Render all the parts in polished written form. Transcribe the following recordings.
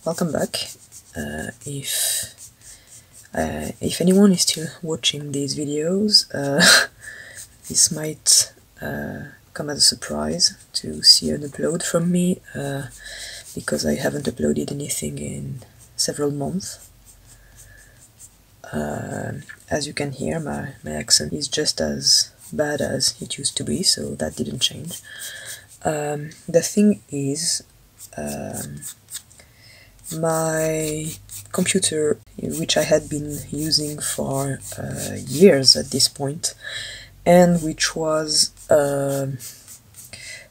Welcome back. If anyone is still watching these videos, this might come as a surprise to see an upload from me, because I haven't uploaded anything in several months. As you can hear, my accent is just as bad as it used to be, so that didn't change. The thing is, my computer, which I had been using for years at this point, and which was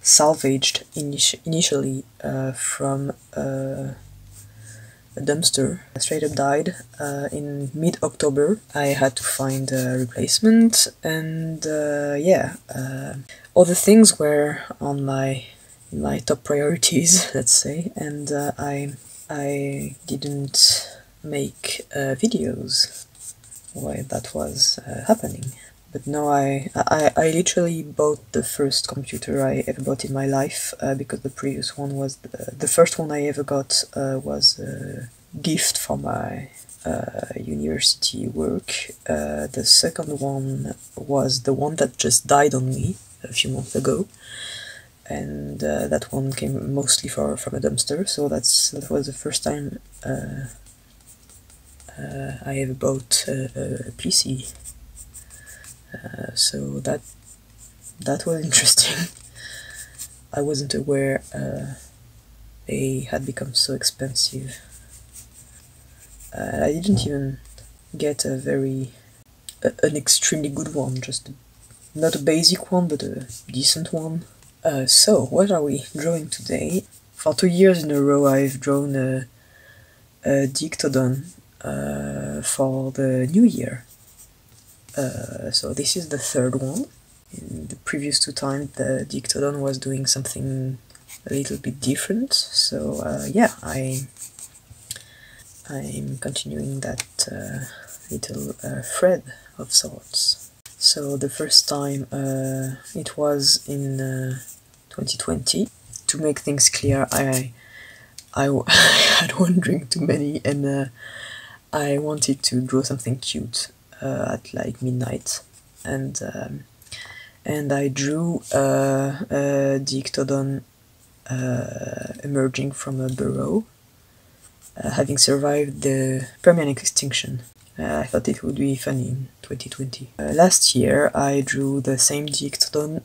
salvaged initially from a dumpster, straight up died in mid-October. I had to find a replacement, and other things were on my top priorities, let's say, and I didn't make videos while that was happening. But no, I literally bought the first computer I ever bought in my life, because the previous one was the first one I ever got was a gift for my university work. The second one was the one that just died on me a few months ago, and that one came mostly from a dumpster. So that was the first time I ever bought a PC. So that was interesting. I wasn't aware they had become so expensive. I didn't even get an extremely good one, just not a basic one, but a decent one. So what are we drawing today? For 2 years in a row I've drawn a Diictodon for the new year. So this is the third one. In the previous 2 times the Diictodon was doing something a little bit different, so I'm continuing that little thread of sorts. So the first time it was in 2020. To make things clear, I had one drink too many, and I wanted to draw something cute at like midnight, and I drew a Diictodon emerging from a burrow, having survived the Permian extinction. I thought it would be funny in 2020. Last year I drew the same Diictodon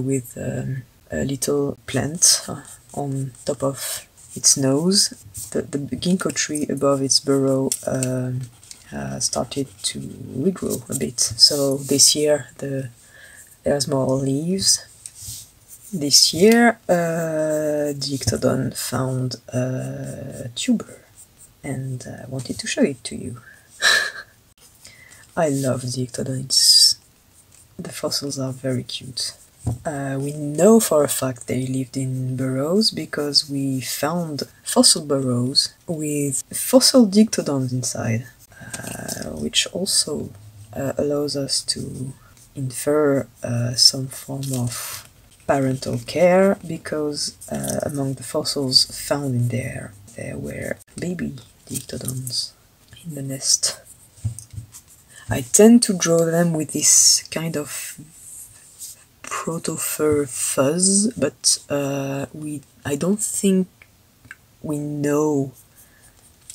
with a little plant on top of its nose. The ginkgo tree above its burrow started to regrow a bit. So this year there's more leaves. This year Diictodon found a tuber, and I wanted to show it to you. I love Diictodon. The fossils are very cute. We know for a fact they lived in burrows because we found fossil burrows with fossil Diictodons inside, which also allows us to infer some form of parental care, because among the fossils found in there were baby Diictodons in the nest. I tend to draw them with this kind of proto-fur fuzz, but I don't think we know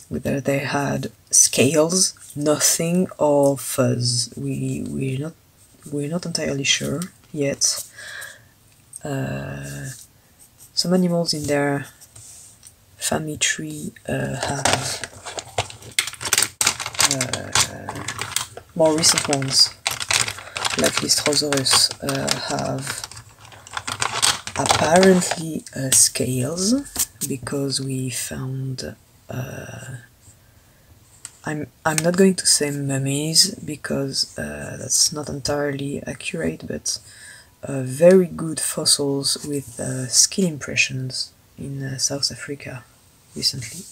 whether they had scales, nothing, or fuzz. We're not entirely sure yet. Some animals in their family tree have more recent ones, like Diictodon, have apparently scales, because we found I'm not going to say mummies, because that's not entirely accurate, but very good fossils with skin impressions in South Africa recently,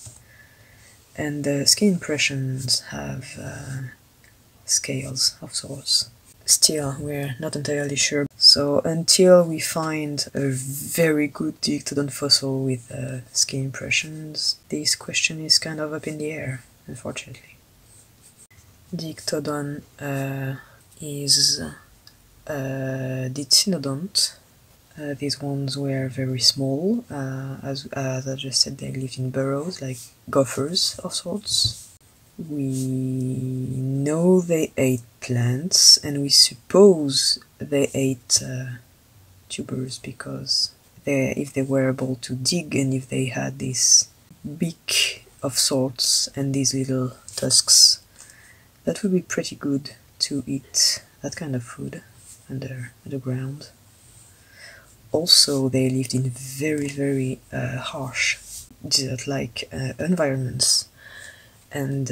and the skin impressions have scales of sorts. still we're not entirely sure. So until we find a very good Diictodon fossil with skin impressions, this question is kind of up in the air, unfortunately. Diictodon is Diictodont. These ones were very small, as I just said, they lived in burrows, like gophers of sorts. We know they ate plants, and we suppose they ate tubers, because if they were able to dig, and if they had this beak of sorts and these little tusks, that would be pretty good to eat that kind of food underground. Also, they lived in very harsh desert-like environments, and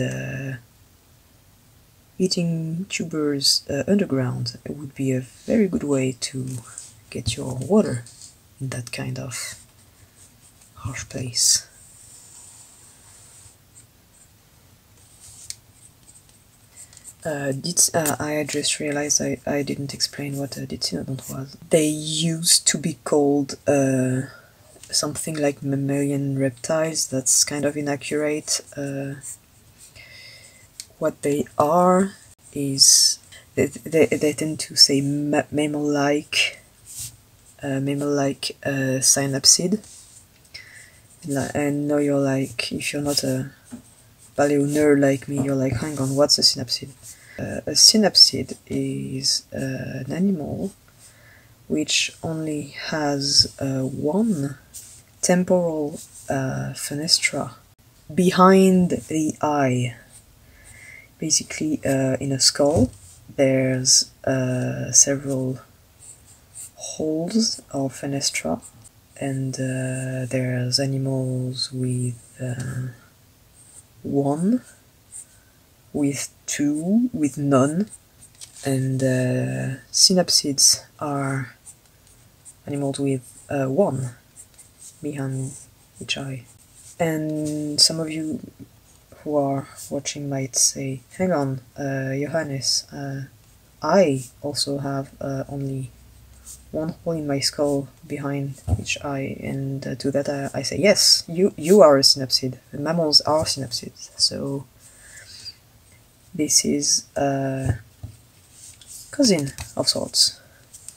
eating tubers underground would be a very good way to get your water in that kind of harsh place. I just realized I didn't explain what a Diictodon was. They used to be called something like mammalian reptiles. That's kind of inaccurate. What they are is they tend to say mammal-like synapsid. And now you're like, if you're not a paleo nerd like me, you're like, hang on, what's a synapsid? A synapsid is an animal which only has one temporal fenestra behind the eye. Basically, in a skull, there's several holes or fenestra, and there's animals with one, with two, with none, and synapsids are animals with one behind each eye. And some of you who are watching might say, hang on, Johannes, I also have only one hole in my skull behind each eye, and to that I say, yes, you are a synapsid. Mammals are synapsids, so this is a cousin of sorts.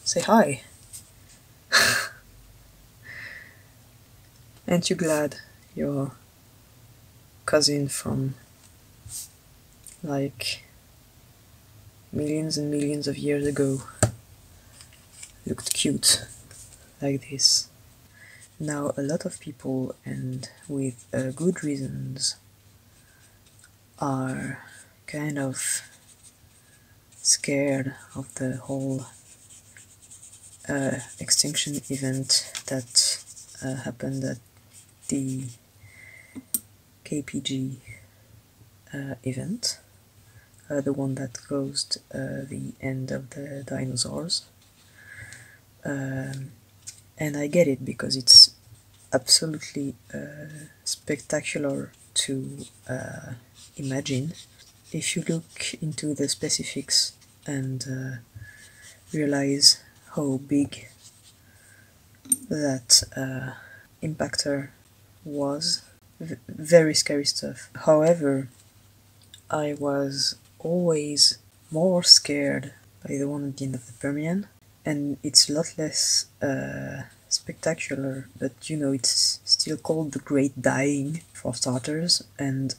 Say hi. Aren't you glad your cousin from like millions and millions of years ago looked cute like this? Now a lot of people, and with good reasons, are kind of scared of the whole extinction event that happened at the KPG event, the one that caused the end of the dinosaurs. And I get it, because it's absolutely spectacular to imagine. If you look into the specifics and realize how big that impactor was, very scary stuff. However, I was always more scared by the one at the end of the Permian, and it's a lot less spectacular, but you know, it's still called the Great Dying, for starters, and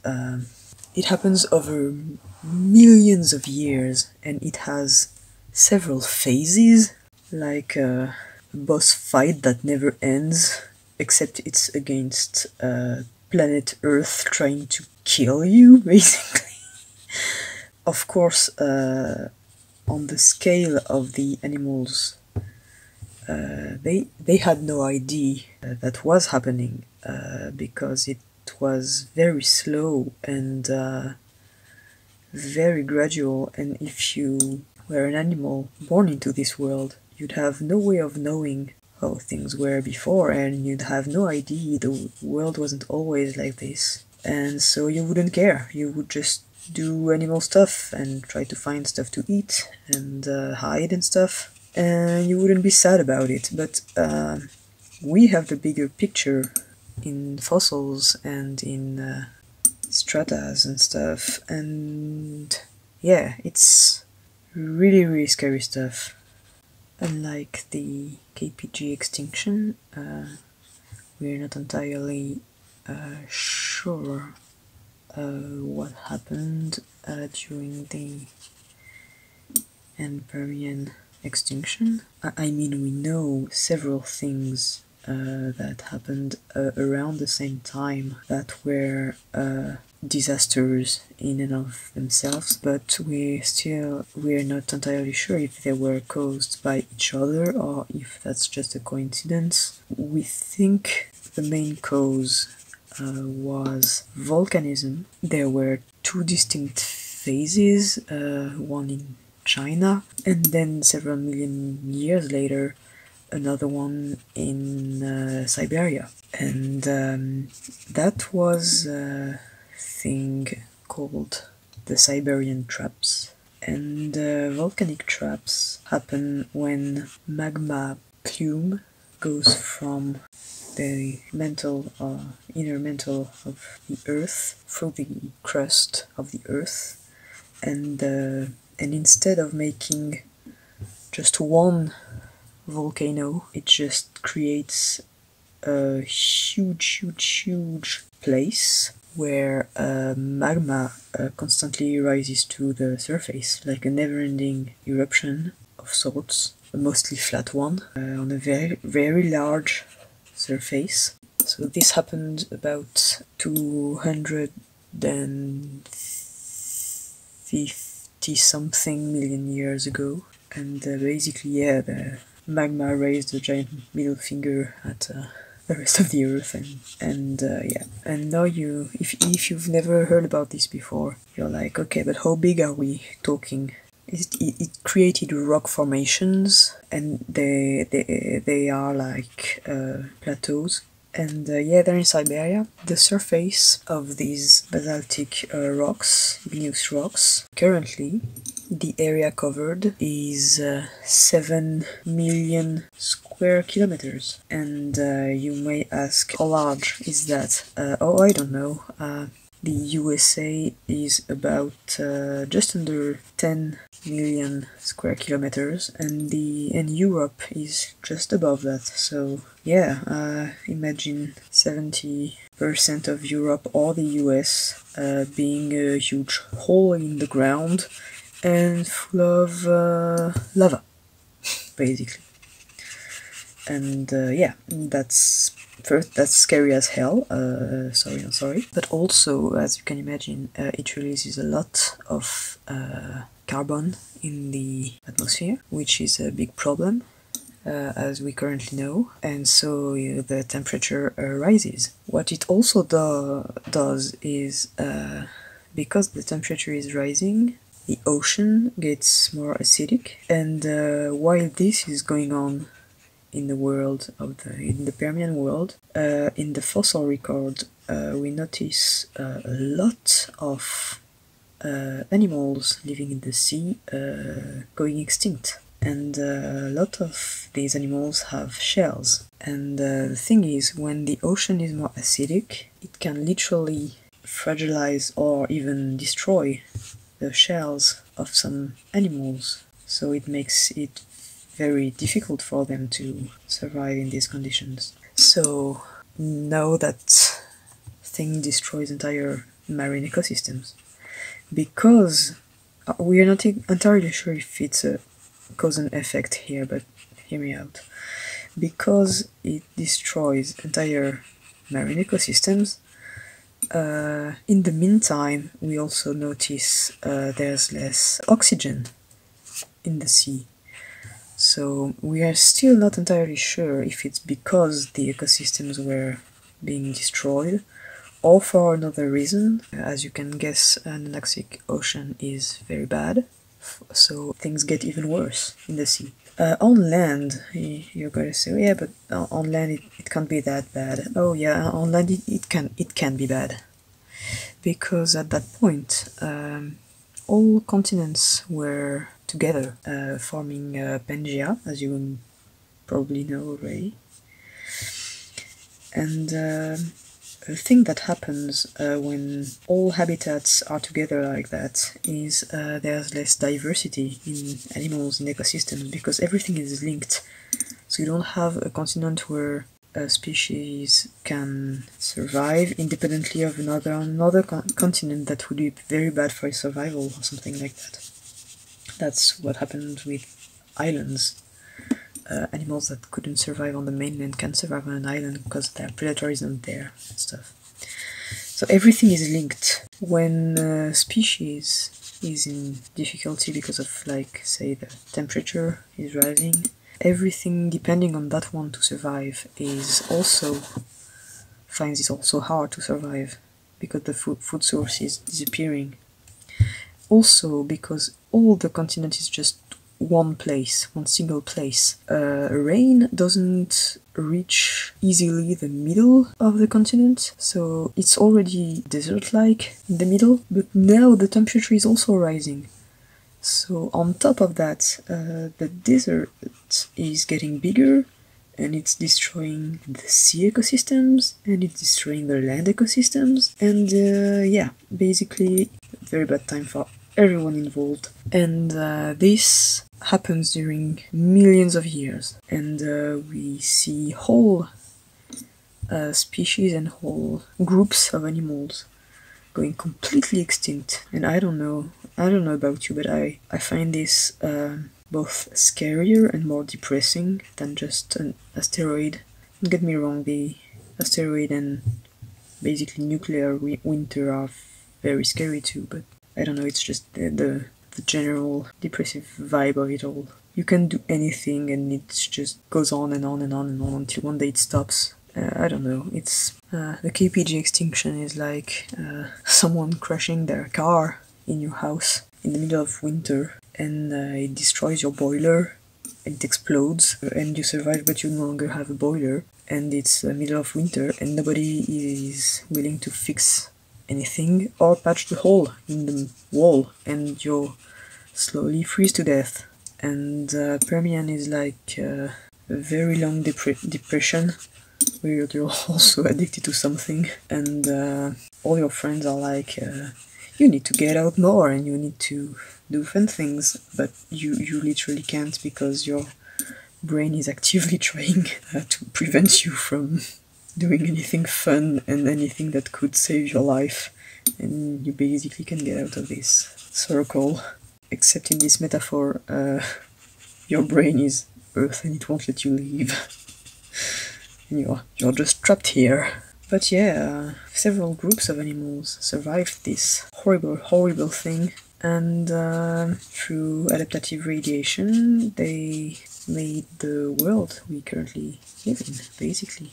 it happens over millions of years, and it has several phases, like a boss fight that never ends, except it's against planet Earth trying to kill you, basically. Of course, on the scale of the animals, they had no idea that was happening, because it was very slow and very gradual, and if you were an animal born into this world, you'd have no way of knowing how things were before, and you'd have no idea the world wasn't always like this, and so you wouldn't care. You would just do animal stuff and try to find stuff to eat and hide and stuff, and you wouldn't be sad about it. But we have the bigger picture in fossils and in stratas and stuff, and yeah, it's really, really scary stuff. Unlike the KPG extinction, we're not entirely sure what happened during the Permian extinction. I mean, we know several things that happened around the same time that were disasters in and of themselves, but we're not entirely sure if they were caused by each other or if that's just a coincidence. We think the main cause was volcanism. There were two distinct phases, one in China, and then several million years later another one in Siberia. And that was a thing called the Siberian traps. And volcanic traps happen when magma plume goes from the inner mantle of the Earth through the crust of the Earth, and instead of making just one volcano, it just creates a huge place where magma constantly rises to the surface, like a never-ending eruption of sorts, a mostly flat one, on a very large surface. So this happened about 250 something million years ago, and basically, yeah, the magma raised a giant middle finger at the rest of the Earth, and yeah. And now if you've never heard about this before, you're like, okay, but how big are we talking? It created rock formations, and they are like plateaus. And yeah, they're in Siberia. The surface of these basaltic rocks, igneous rocks, currently the area covered is 7 million square kilometers. And you may ask, how large is that? Oh, I don't know. The USA is about just under 10 million square kilometers, and Europe is just above that. So yeah, imagine 70% of Europe or the US being a huge hole in the ground and full of lava, basically. And yeah, that's scary as hell. Sorry. But also, as you can imagine, it releases a lot of carbon in the atmosphere, which is a big problem, as we currently know, and so the temperature rises. What it also does is, because the temperature is rising, the ocean gets more acidic, and while this is going on in the world in the Permian world, in the fossil record, we notice a lot of animals living in the sea going extinct, and a lot of these animals have shells. And the thing is, when the ocean is more acidic, it can literally fragilize or even destroy the shells of some animals, so it makes it very difficult for them to survive in these conditions. So now that thing destroys entire marine ecosystems, because we are not entirely sure if it's a cause and effect here, but hear me out. Because it destroys entire marine ecosystems, in the meantime, we also notice there's less oxygen in the sea. So we are still not entirely sure if it's because the ecosystems were being destroyed or for another reason. As you can guess, an Atlantic Ocean is very bad, so things get even worse in the sea. On land, you're going to say, oh, yeah, but on land it can't be that bad. Oh yeah, on land it can be bad. because at that point all continents were together, forming Pangea, as you probably know already. And the thing that happens when all habitats are together like that is there's less diversity in animals, in ecosystems, because everything is linked. So you don't have a continent where a species can survive independently of another continent that would be very bad for its survival or something like that. That's what happened with islands. Animals that couldn't survive on the mainland can survive on an island because their predator isn't there and stuff. So everything is linked. When a species is in difficulty because of, like, say, the temperature is rising, everything depending on that one to survive finds it also hard to survive because the food source is disappearing. Also because all the continent is just one place, one single place. Rain doesn't reach easily the middle of the continent, so it's already desert-like in the middle, but now the temperature is also rising. So on top of that, the desert is getting bigger, and it's destroying the sea ecosystems, and it's destroying the land ecosystems, and yeah, basically very bad time for everyone involved. And this happens during millions of years, and we see whole species and whole groups of animals going completely extinct. And I don't know about you, but I find this both scarier and more depressing than just an asteroid. Don't get me wrong, the asteroid and basically nuclear winter are very scary too, but I don't know, it's just the general depressive vibe of it all. You can do anything and it just goes on and on and on and on until one day it stops. I don't know, it's the KPG extinction is like someone crashing their car in your house in the middle of winter, and it destroys your boiler, and it explodes, and you survive but you no longer have a boiler, and it's the middle of winter and nobody is willing to fix anything or patch the hole in the wall, and you'll slowly freeze to death. And Permian is like a very long depression where you're also addicted to something, and all your friends are like, you need to get out more and you need to do fun things, but you literally can't because your brain is actively trying to prevent you from doing anything fun and anything that could save your life, and you basically can get out of this circle. Except in this metaphor, your brain is Earth and it won't let you leave. And you're just trapped here. But yeah, several groups of animals survived this horrible thing, and through adaptive radiation they made the world we currently live in, basically.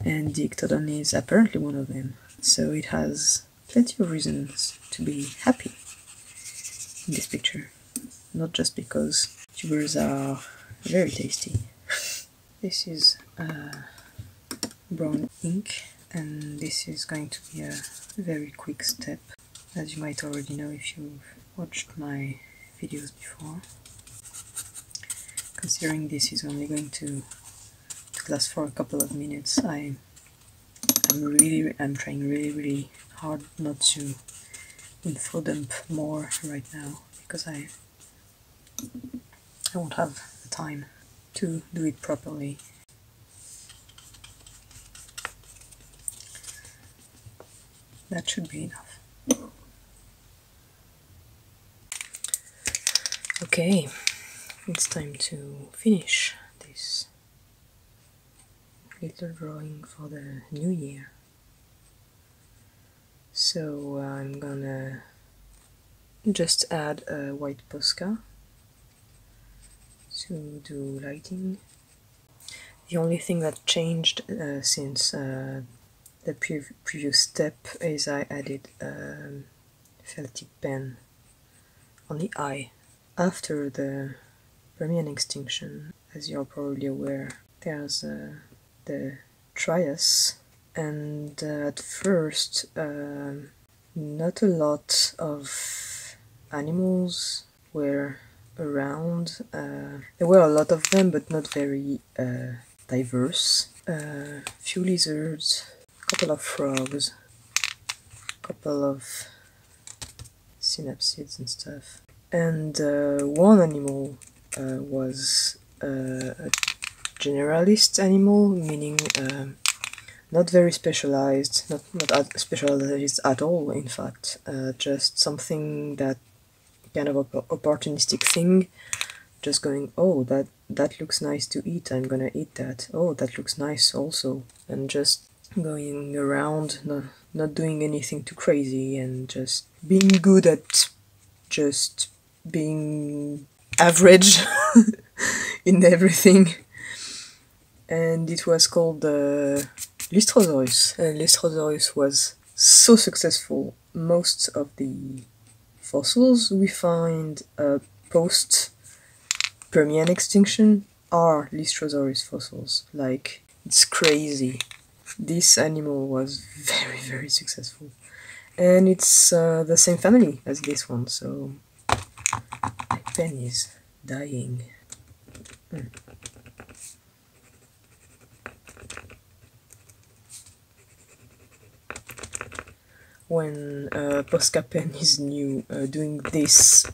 And Diictodon is apparently one of them, so it has plenty of reasons to be happy in this picture, not just because tubers are very tasty. This is brown ink, and this is going to be a very quick step, as you might already know if you've watched my videos before. Considering this is only going to last for a couple of minutes, I'm trying really hard not to info dump more right now, because I won't have the time to do it properly. That should be enough. Okay, it's time to finish this little drawing for the new year. So I'm gonna just add a white posca to do lighting. The only thing that changed since the previous step is I added a felty pen on the eye. After the Permian extinction, as you're probably aware, there's the Trias, and at first not a lot of animals were around. There were a lot of them, but not very diverse. Few lizards, couple of frogs, couple of synapsids and stuff. And one animal was a generalist animal, meaning not very specialized, not specialized at all, in fact, just something that kind of opportunistic thing, just going, oh, that looks nice to eat, I'm gonna eat that, oh, that looks nice also, and just going around, not doing anything too crazy, and just being good at just being average in everything. And it was called Lystrosaurus. And Lystrosaurus was so successful. Most of the fossils we find post Permian extinction are Lystrosaurus fossils. Like, it's crazy. This animal was very, very successful. And it's the same family as this one, so my pen is dying. When posca pen is new, doing this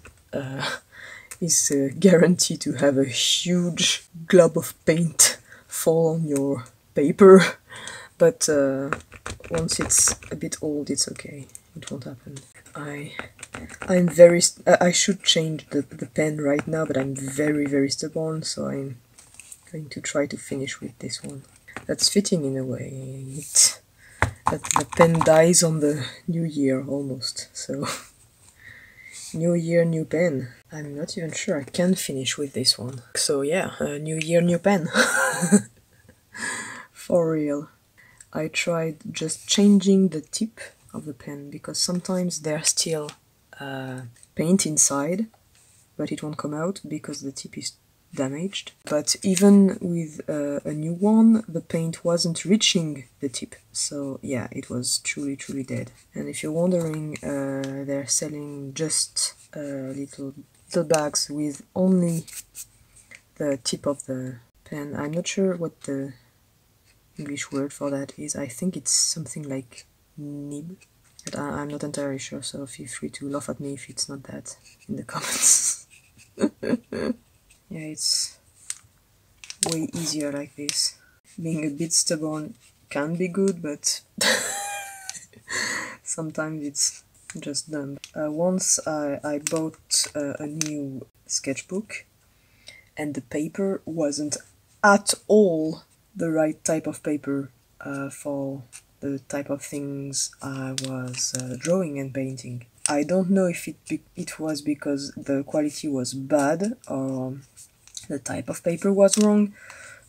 is guaranteed to have a huge glob of paint fall on your paper, but once it's a bit old, it's okay, it won't happen. I'm very I should change the pen right now, but I'm very, very stubborn, so I'm going to try to finish with this one. That's fitting in a way. That the pen dies on the new year almost, so new year, new pen. I'm not even sure I can finish with this one. So yeah, new year, new pen. For real. I tried just changing the tip of the pen, because sometimes there's still paint inside, but it won't come out because the tip is damaged. But even with a new one, the paint wasn't reaching the tip, so yeah, it was truly, truly dead. And if you're wondering, they're selling just little bags with only the tip of the pen. I'm not sure what the English word for that is. I think it's something like nib, but I'm not entirely sure, so feel free to laugh at me if it's not that in the comments. Yeah, it's way easier like this. Being a bit stubborn can be good, but sometimes it's just dumb. Once I bought a new sketchbook, and the paper wasn't at all the right type of paper for the type of things I was drawing and painting. I don't know if it was because the quality was bad or the type of paper was wrong,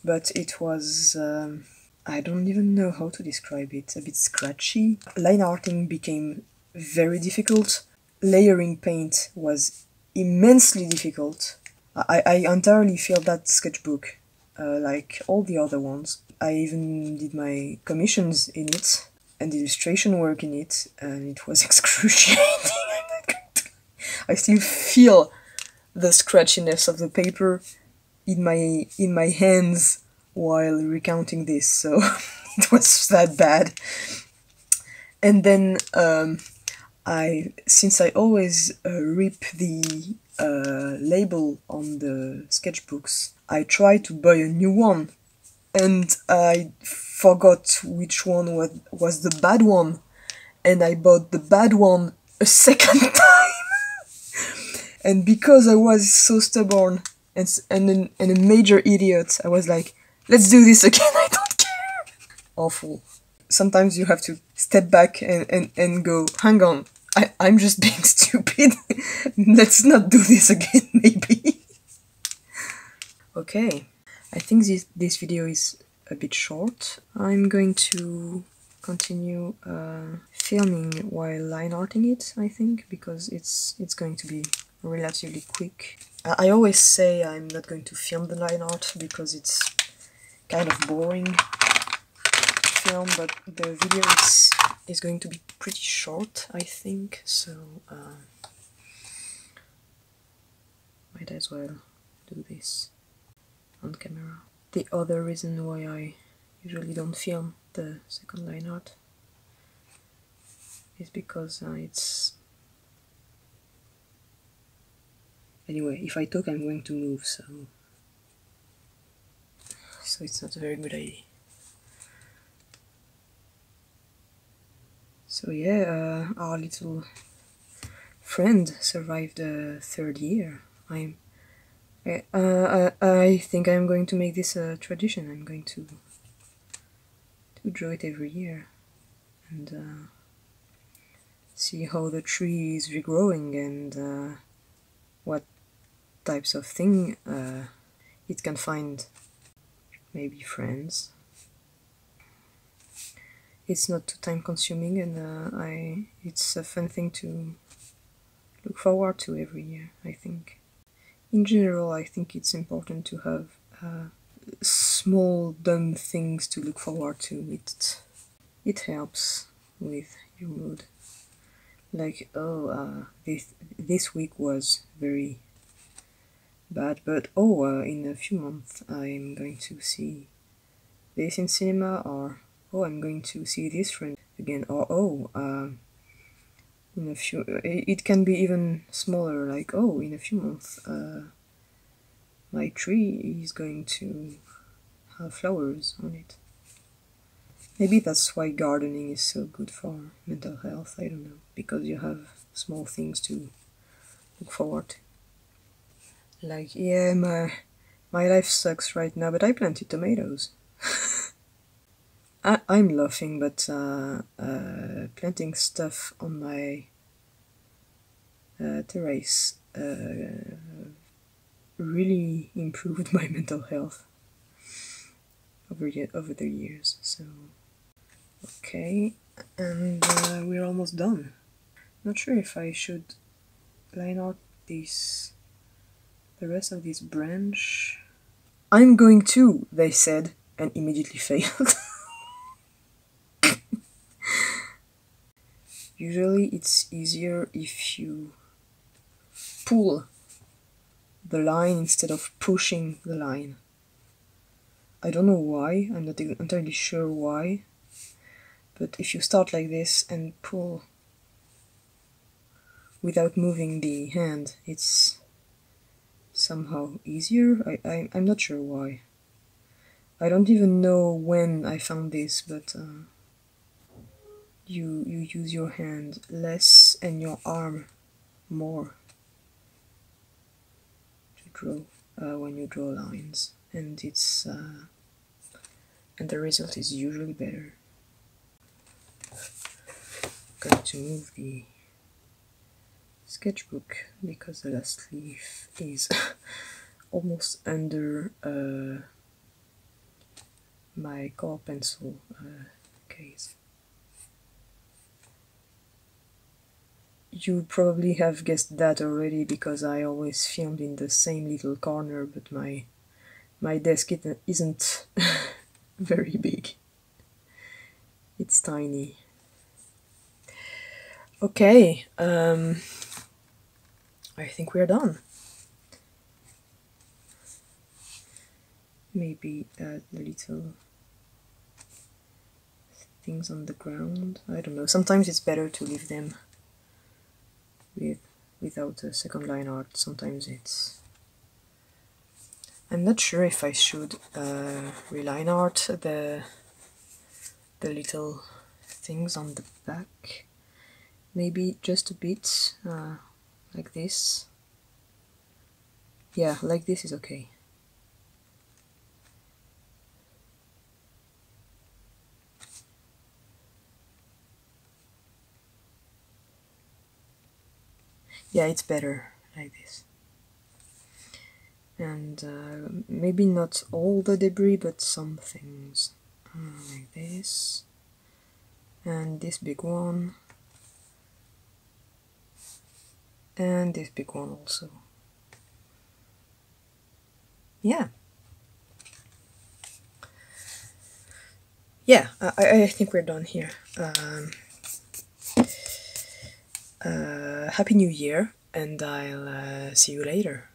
but it was, I don't even know how to describe it, a bit scratchy. Line arting became very difficult. Layering paint was immensely difficult. I entirely failed that sketchbook, like all the other ones. I even did my commissions in it and illustration work in it, and it was excruciating. I still feel the scratchiness of the paper in my hands while recounting this, so it was that bad. And then since I always rip the label on the sketchbooks, I tried to buy a new one, and I forgot which one was the bad one, and I bought the bad one a second time. And because I was so stubborn and a major idiot, I was like, let's do this again, I don't care. Awful. Sometimes you have to step back and go, hang on, I'm just being stupid. Let's not do this again, maybe. Okay, I think this video is a bit short. I'm going to continue filming while line arting it, I think, because it's going to be relatively quick. I always say I'm not going to film the line art because it's kind of boring film, but the video is going to be pretty short, I think, so might as well do this on camera. The other reason why I usually don't film the second line art is because it's... Anyway, if I talk I'm going to move, so it's not a very good idea. So yeah, our little friend survived the 3rd year. I think I'm going to make this a tradition. I'm going to draw it every year and see how the tree is regrowing and what types of thing it can find. Maybe friends. It's not too time consuming and it's a fun thing to look forward to every year, I think. In general, I think it's important to have small dumb things to look forward to. It helps with your mood. Like, oh, this week was very bad, but oh, in a few months I'm going to see this in cinema, or oh, I'm going to see this friend again, or oh, in a few... It can be even smaller, like, oh, in a few months my tree is going to have flowers on it. Maybe that's why gardening is so good for mental health, I don't know, because you have small things to look forward to. Like, yeah, my life sucks right now, but I planted tomatoes. I'm laughing, but planting stuff on my terrace really improved my mental health over the years. So okay, and we're almost done. Not sure if I should line out the rest of this branch. I'm going to, they said, and immediately failed. Usually it's easier if you pull the line instead of pushing the line. I don't know why, I'm not entirely sure why, but if you start like this and pull without moving the hand, it's somehow easier. I'm not sure why. I don't even know when I found this, but you use your hand less and your arm more to draw when you draw lines, and and the result is usually better. I'm going to move the sketchbook because the last leaf is almost under my color pencil case. You probably have guessed that already because I always filmed in the same little corner, but my desk isn't very big. It's tiny. Okay, I think we're done. Maybe add little things on the ground. I don't know. Sometimes it's better to leave them without a second line art. Sometimes it's... I'm not sure if I should reline art the little things on the back. Maybe just a bit, like this. Yeah, like this is okay. Yeah, it's better like this. And maybe not all the debris, but some things. Like this. And this big one. And this big one also. Yeah. yeah, I think we're done here. Happy New Year, and I'll see you later.